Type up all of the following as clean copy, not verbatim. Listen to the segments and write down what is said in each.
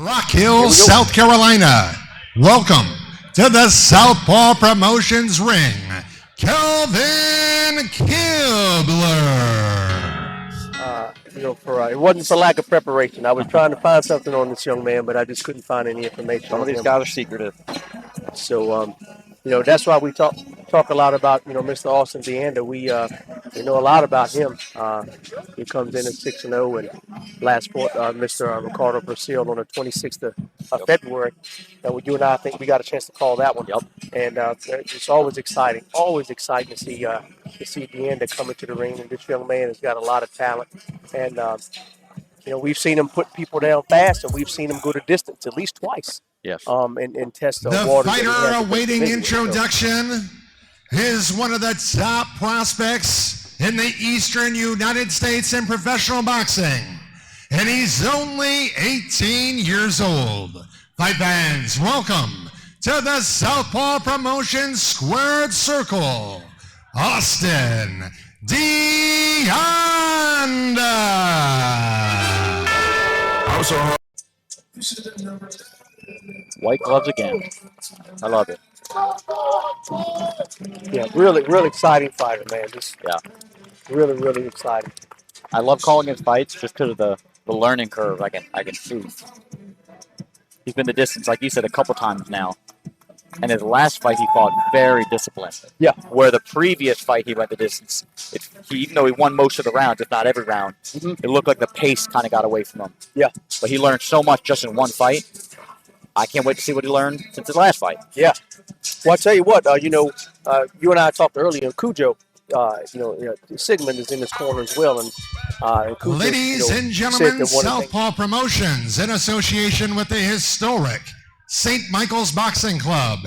Rock Hill, South Carolina. Welcome to the Southpaw Promotions ring, Kelvin Kibler. It wasn't for lack of preparation. I was trying to find something on this young man, but I just couldn't find any information. Some of these guys are secretive. So, that's why we talk a lot about, Mr. Austin DeAnda. We know a lot about him. He comes in at 6-0, and last fought Mr. Ricardo Brazil on the 26th of February. And you and I think we got a chance to call that one. Yep. And it's always exciting to see DeAnda coming to the ring. And this young man has got a lot of talent. And we've seen him put people down fast, and we've seen him go to distance at least twice. Yes. And test the waters. The fighter awaiting introduction is one of the top prospects in the Eastern United States in professional boxing. And he's only 18 years old. Fight fans, welcome to the Southpaw Promotions Squared Circle, Austin DeAnda. White gloves again. I love it. Yeah, really exciting fighter, man. Really exciting. I love calling his fights just because of the learning curve I can see. He's been the distance, like you said, a couple times now. And his last fight, he fought very disciplined. Yeah. Where the previous fight, he went the distance. Even though he won most of the rounds, if not every round, it looked like the pace kind of got away from him. Yeah. But he learned so much just in one fight. I can't wait to see what he learned since his last fight. Yeah. Well, I'll tell you what, you and I talked earlier, Cujo, Sigmund is in this corner as well. And Cujo, ladies and gentlemen, Southpaw Promotions, in association with the historic St. Michael's Boxing Club,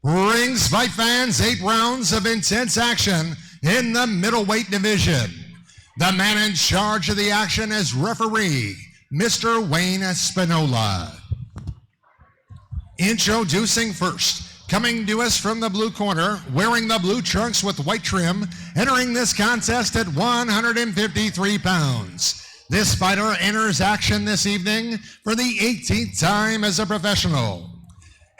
brings fight fans 8 rounds of intense action in the middleweight division. The man in charge of the action is referee, Mr. Wayne Spinola. Introducing first, coming to us from the blue corner, wearing the blue trunks with white trim, entering this contest at 153 pounds. This fighter enters action this evening for the 18th time as a professional.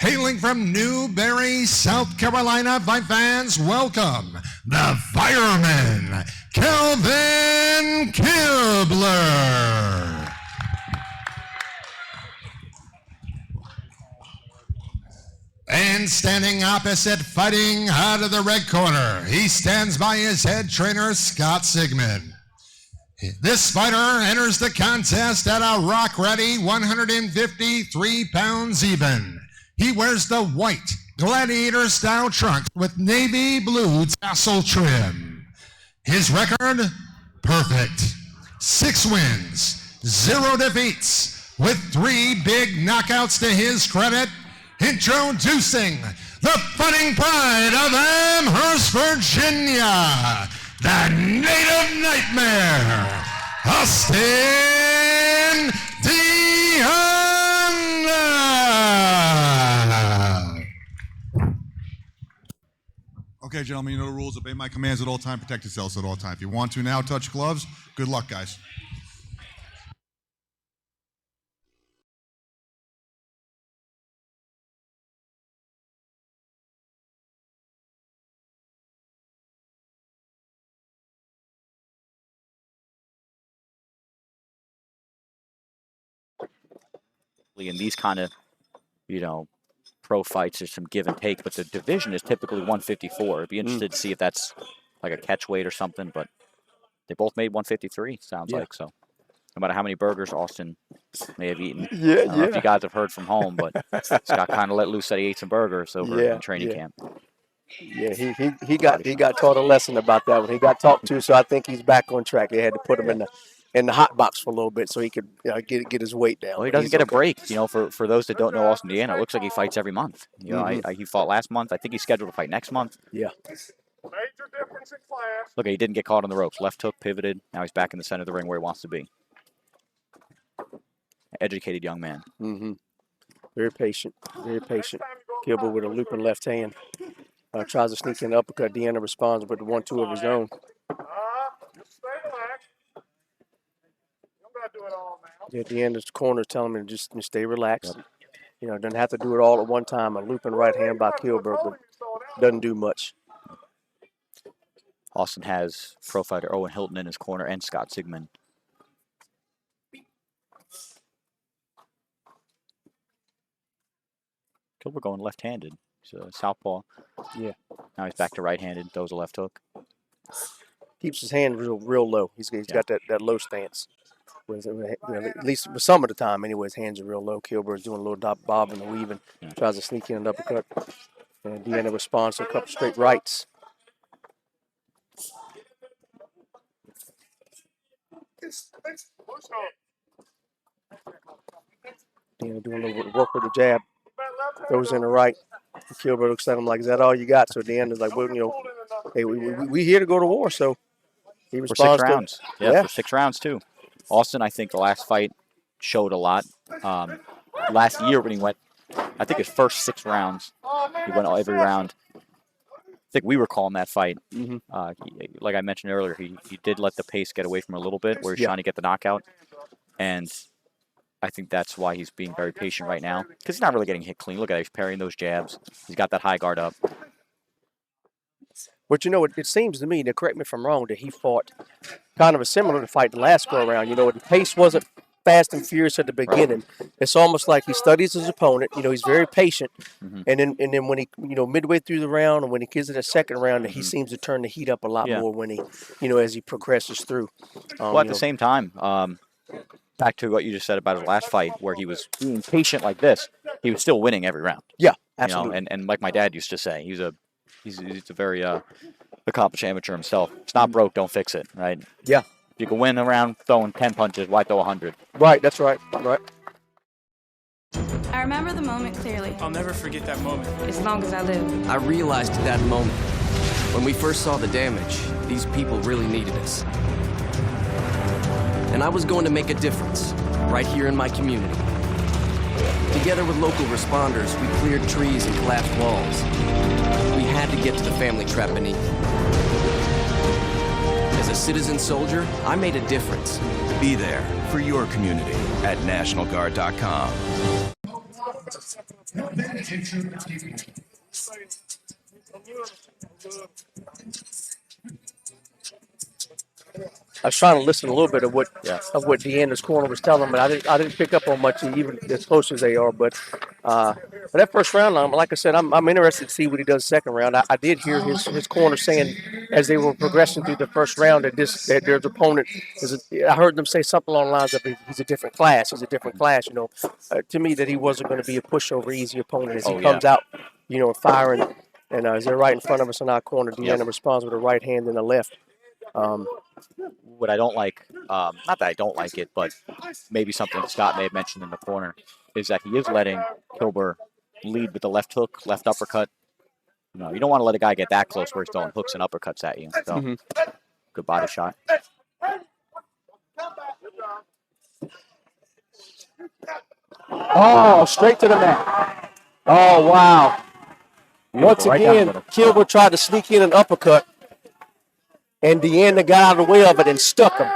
Hailing from Newberry, South Carolina, fight fans, welcome the fireman, Kelvin Kibler. And standing opposite, fighting out of the red corner, he stands by his head trainer, Scott Sigmund. This fighter enters the contest at a rock-ready 153 pounds even. He wears the white gladiator-style trunk with navy blue tassel trim. His record, perfect. 6 wins, 0 defeats, with 3 big knockouts to his credit. Introducing the fighting pride of Amherst, Virginia, the native nightmare, Austin DeAnda. Okay, gentlemen, you know the rules. Obey my commands at all time. Protect yourselves at all time. If you want to now touch gloves, good luck, guys. In these kind of, pro fights, there's some give and take, but the division is typically 154. I'd be interested to see if that's like a catch weight or something, but they both made 153, sounds like. So no matter how many burgers Austin may have eaten. I don't know if you guys have heard from home, but Scott kind of let loose that he ate some burgers over in training camp. Yeah, he got taught a lesson about that when he got talked to, so I think he's back on track. They had to put him in the hot box for a little bit so he could get his weight down. Well, he doesn't get a break. For those that don't know Austin DeAnda, it looks like he fights every month. He fought last month. I think he's scheduled to fight next month. Yeah. Major difference in class. Look, he didn't get caught on the ropes. Left hook, pivoted. Now he's back in the center of the ring where he wants to be. Educated young man. Very patient. Kibler with a looping left hand. Tries to sneak in the uppercut. DeAnda responds with the 1-2 of his own. Just stay relaxed. You don't got to do it all now. At the end, his corner's telling him to just stay relaxed. You know, doesn't have to do it all at one time. A looping right hand by Kibler, but doesn't do much. Austin has pro fighter Owen Hilton in his corner and Scott Sigmund. Kibler going left-handed. He's a southpaw. Yeah. Now he's back to right-handed. Throws a left hook. Keeps his hand real low. He's got that low stance. At least for some of the time, anyway, his hands are real low. Kibler is doing a little bob and weaving. Tries to sneak in an uppercut. And DeAnda responds to a couple straight rights. DeAnda doing a little bit of work with the jab. Throws in the right. Kibler looks at him like, is that all you got? So DeAnda's like, well, you know, hey, we here to go to war. So he responds for 6 rounds. Yeah, for 6 rounds, too. Austin, I think the last fight showed a lot. Last year when he went, I think his first 6 rounds, he went every round. I think we were calling that fight. Like I mentioned earlier, he did let the pace get away from him a little bit where he's trying to get the knockout. And I think that's why he's being very patient right now because he's not really getting hit clean. Look at it. He's parrying those jabs. He's got that high guard up. But, you know, it seems to me, now correct me if I'm wrong, that he fought kind of a similar fight the last go-around. You know, the pace wasn't fast and furious at the beginning. Right. It's almost like he studies his opponent. You know, he's very patient. And then when he, you know, midway through the round and when he gets to the second round, he seems to turn the heat up a lot more when he, you know, as he progresses through. Well, at the same time, back to what you just said about his last fight where he was being patient like this, he was still winning every round. Yeah, absolutely. You know, and like my dad used to say, he's a very accomplished amateur himself. It's not broke, don't fix it, right? Yeah. If you can win a round throwing 10 punches, why throw 100? Right, that's right. Right. I remember the moment clearly. I'll never forget that moment. As long as I live. I realized at that moment, when we first saw the damage, these people really needed us. And I was going to make a difference, right here in my community. Together with local responders, we cleared trees and collapsed walls. We had to get to the family trap beneath. As a citizen soldier, I made a difference. Be there for your community at NationalGuard.com. I was trying to listen a little bit of what DeAnda's corner was telling, but I didn't pick up on much, even as close as they are. But that first round, like I said, I'm interested to see what he does second round. I did hear his corner saying as they were progressing through the first round that their opponent I heard them say something along the lines of he's a different class. He's a different class. You know, to me that he wasn't going to be a pushover, easy opponent as he comes out, you know, firing. And as they're right in front of us in our corner, DeAnda responds with a right hand and a left. What I don't like, not that I don't like it, but maybe something Scott may have mentioned in the corner, is that he is letting Kibler lead with the left hook, left uppercut. No, you don't want to let a guy get that close where he's throwing hooks and uppercuts at you. So, good body shot. Oh, straight to the mat. Oh, wow. Once again, Kibler tried to sneak in an uppercut. And DeAnda got out of the way of it and stuck him.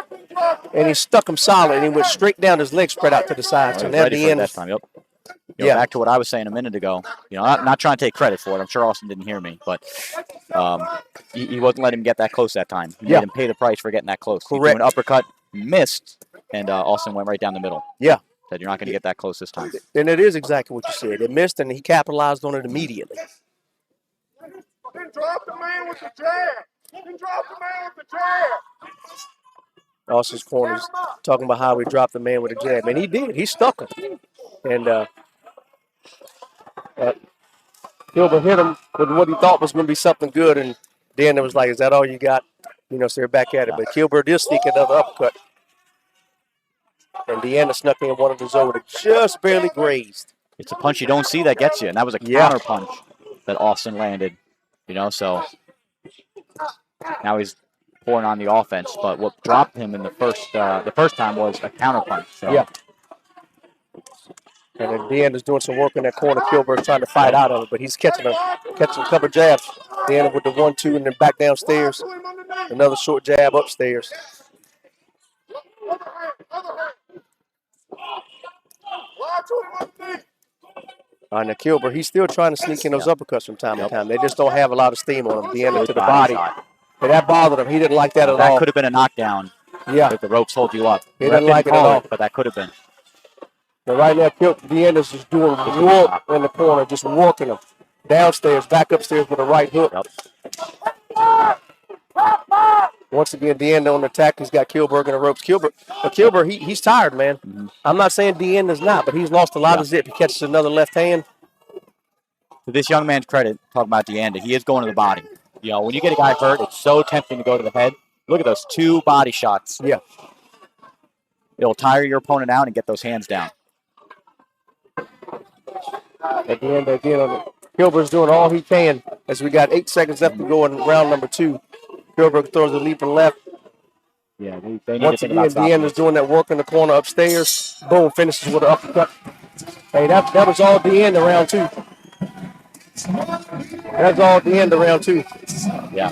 And he stuck him solid, and he went straight down, his legs spread out to the side. So now DeAnda. Back to what I was saying a minute ago. You know, not trying to take credit for it. I'm sure Austin didn't hear me, but he wasn't letting him get that close that time. He made him pay the price for getting that close. Correct. He threw an uppercut, missed, and Austin went right down the middle. Yeah. Said you're not going to get that close this time. And it is exactly what you said. It missed, and he capitalized on it immediately. Then drop the man with the jab. Then drop the man with the jab. Austin's corner's talking about how he dropped the man with a jab. And he did. He stuck him. And Kibler hit him with what he thought was going to be something good. And DeAnda was like, is that all you got? You know, so they're back at it. But Kibler did sneak another uppercut. And DeAnda snuck in one of his over that just barely grazed. It's a punch you don't see that gets you. And that was a counter punch that Austin landed. You know, so now he's pouring on the offense. But what dropped him in the first time was a counter punch. So. Yeah. And then DeAnda's doing some work in that corner. Kibler's trying to fight out of it, but he's catching a couple jabs. DeAnda with the 1-2 and then back downstairs. Another short jab upstairs. Now Kibler, he's still trying to sneak in those uppercuts from time to time. They just don't have a lot of steam on him. DeAnda to the body. And that bothered him. He didn't like that at all. That could have been a knockdown. Yeah. If the ropes hold you up. He didn't like it at all. But that could have been. But right now, DeAnda's just doing work in the corner, just working him. Downstairs, back upstairs with a right hook. Yep. Once again, DeAnda on the attack. He's got Kibler in the ropes. Kibler, he's tired, man. Mm-hmm. I'm not saying DeAnda's not, but he's lost a lot of zip. He catches another left hand. To this young man's credit, talking about DeAnda, he is going to the body. You know, when you get a guy hurt, it's so tempting to go to the head. Look at those 2 body shots. Yeah. It'll tire your opponent out and get those hands down. At the end, again, Kibler's doing all he can as we got 8 seconds left to go in round number 2. Kibler throws a leap and left. Yeah, they need Once to think again, about stopping DeAnda's doing that work in the corner upstairs. Boom, finishes with an uppercut. Hey, that was all DeAnda round 2. That's all DeAnda round 2. Yeah.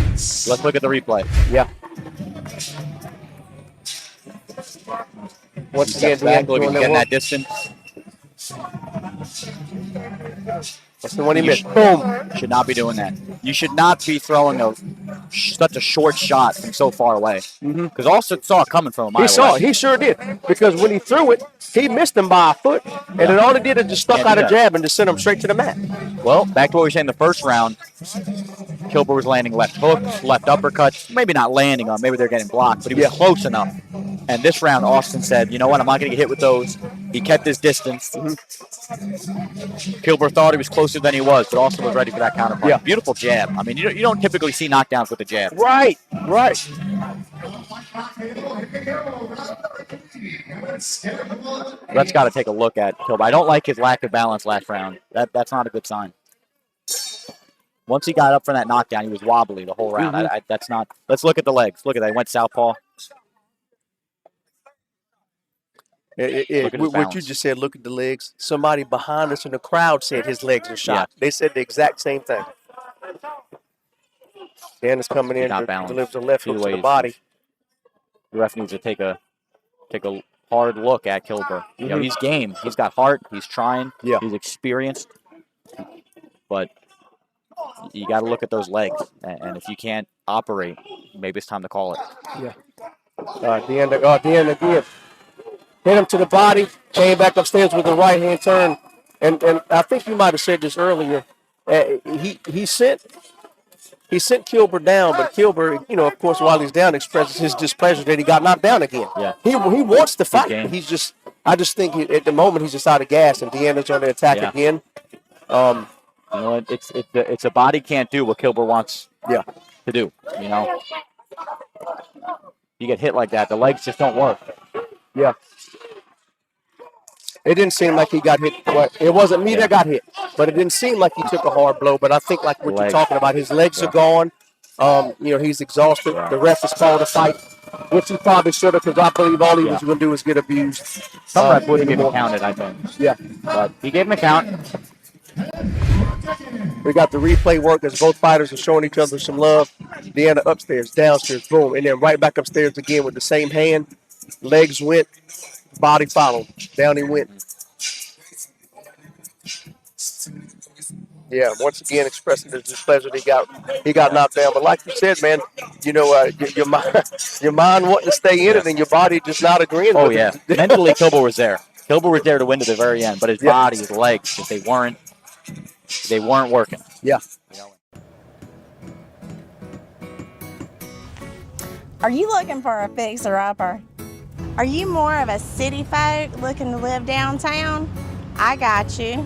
Let's look at the replay. Yeah. Once again, DeAnda doing getting that that distance. That's the one he missed. Boom. Should not be doing that. You should not be throwing such a short shot from so far away. Because Austin saw it coming from a mile He saw away. it. He sure did. Because when he threw it, he missed him by a foot, and it all he did is just stuck out a jab and just sent him straight to the mat. Well, back to what we were saying in the first round, Kibler was landing left hooks, left uppercuts, maybe not landing them, maybe they're getting blocked, but he was close enough. And this round, Austin said, you know what, I'm not going to get hit with those. He kept his distance. Kibler thought he was closer than he was, but Austin was ready for that counterpunch. Yeah. Beautiful jab. I mean, you don't typically see knockdowns with a jab. Right. Brett's got to take a look at Kibler. I don't like his lack of balance last round. That's not a good sign. Once he got up for that knockdown, he was wobbly the whole round. That's not. Let's look at the legs. Look at that. He went southpaw. What you just said, look at the legs. Somebody behind us in the crowd said his legs are shot. They said the exact same thing. Dan is coming in, delivers a left hook to the body. The ref needs to take a hard look at Kibler. You know, he's game. He's got heart. He's trying. Yeah. He's experienced. But you got to look at those legs. And if you can't operate, maybe it's time to call it. Yeah. DeAnda again. Hit him to the body, came back upstairs with a right-hand turn. And I think you might have said this earlier. He sent Kibler down, but Kibler, you know, of course, while he's down, expresses his displeasure that he got knocked down again. Yeah. He wants to fight. I just think at the moment he's just out of gas, and DeAnda's on the attack again. You know, it's a body can't do what Kibler wants to do. You know, you get hit like that, the legs just don't work. Yeah. It didn't seem like he got hit. It wasn't me that got hit, but it didn't seem like he took a hard blow. But I think like what you're talking about, his legs are gone. You know, he's exhausted. The ref has called a fight, which he probably should have, because I believe all he was going to do is get abused. Some ref wouldn't give him counted, I think. Yeah. But he gave him a count. We got the replay work as both fighters are showing each other some love. DeAnda upstairs, downstairs, boom, and then right back upstairs again with the same hand. Legs went, body followed. Down he went. Yeah, once again expressing his displeasure. He got knocked down. But like you said, man, you know, your mind wanting to stay in it and your body just not agreeing with it. Mentally, Kibler was there. Kibler was there to win to the very end, but his body, his legs, just they weren't working. Yeah. Are you looking for a fixer-upper? Are you more of a city folk looking to live downtown? I got you.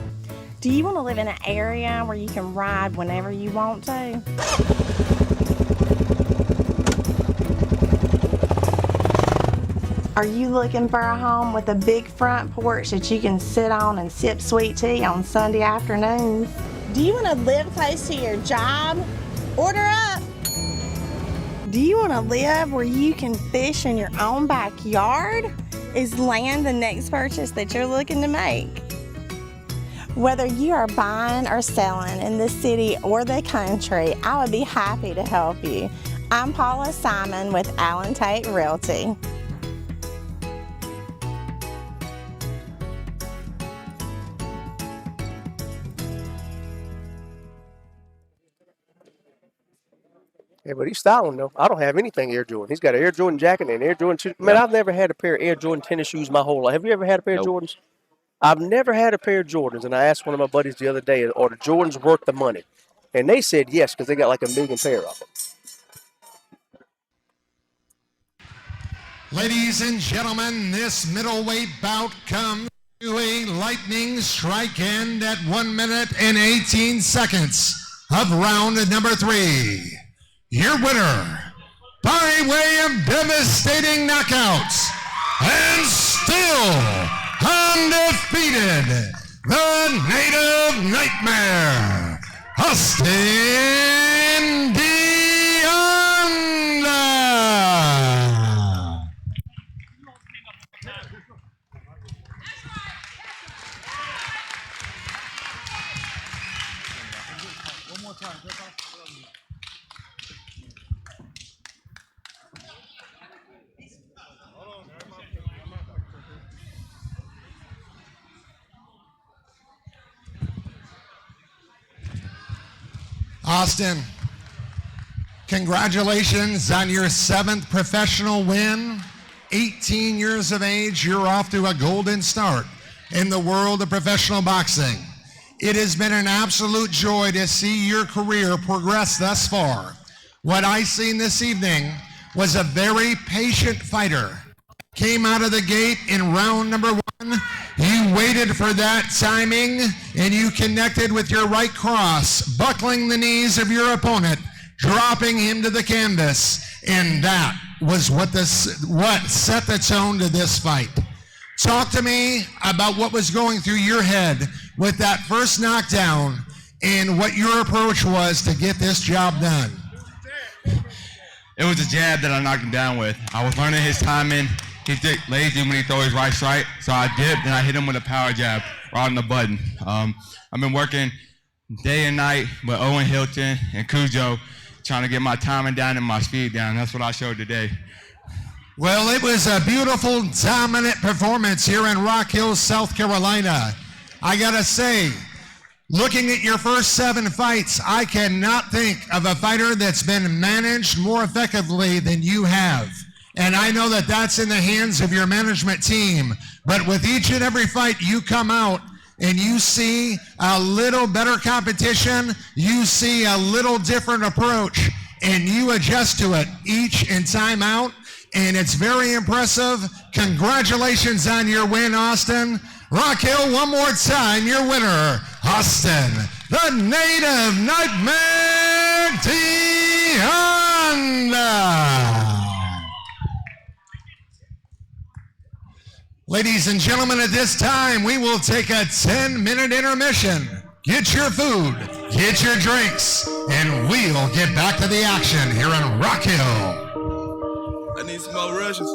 Do you want to live in an area where you can ride whenever you want to? Are you looking for a home with a big front porch that you can sit on and sip sweet tea on Sunday afternoons? Do you want to live close to your job? Order up! Do you want to live where you can fish in your own backyard? Is land the next purchase that you're looking to make? Whether you are buying or selling in the city or the country, I would be happy to help you. I'm Paula Simon with Allen Tate Realty. Yeah, but he's styling though. I don't have anything Air Jordan. He's got an Air Jordan jacket and Air Jordan shoes. Man, I've never had a pair of Air Jordan tennis shoes my whole life. Have you ever had a pair of Jordans? I've never had a pair of Jordans, and I asked one of my buddies the other day, are the Jordans worth the money? And they said yes, because they got like 1 million pair of them. Ladies and gentlemen, this middleweight bout comes to a lightning strike end at 1 minute and 18 seconds of round number 3. Your winner, by way of devastating knockouts, and still undefeated, the Native Nightmare, Austin DeAnda. Austin, congratulations on your 7th professional win. 18 years of age, you're off to a golden start in the world of professional boxing. It has been an absolute joy to see your career progress thus far. What I seen this evening was a very patient fighter. Came out of the gate in round number 1. You waited for that timing, and you connected with your right cross, buckling the knees of your opponent, dropping him to the canvas, and that was what set the tone to this fight. Talk to me about what was going through your head with that first knockdown and what your approach was to get this job done. It was a jab that I knocked him down with. I was learning his timing. He's lazy when he throws his right strike, so I dipped and I hit him with a power jab right on the button. I've been working day and night with Owen Hilton and Cujo, trying to get my timing down and my speed down. That's what I showed today. Well, it was a beautiful, dominant performance here in Rock Hill, South Carolina. I gotta say, looking at your first 7 fights, I cannot think of a fighter that's been managed more effectively than you have. And I know that that's in the hands of your management team. But with each and every fight, you come out and you see a little better competition, you see a little different approach, and you adjust to it each and time out. And it's very impressive. Congratulations on your win, Austin. Rock Hill, one more time, your winner, Austin, the Native Nightmare DeAnda. Ladies and gentlemen, at this time, we will take a 10-minute intermission. Get your food, get your drinks, and we'll get back to the action here in Rock Hill. I need some more Russians.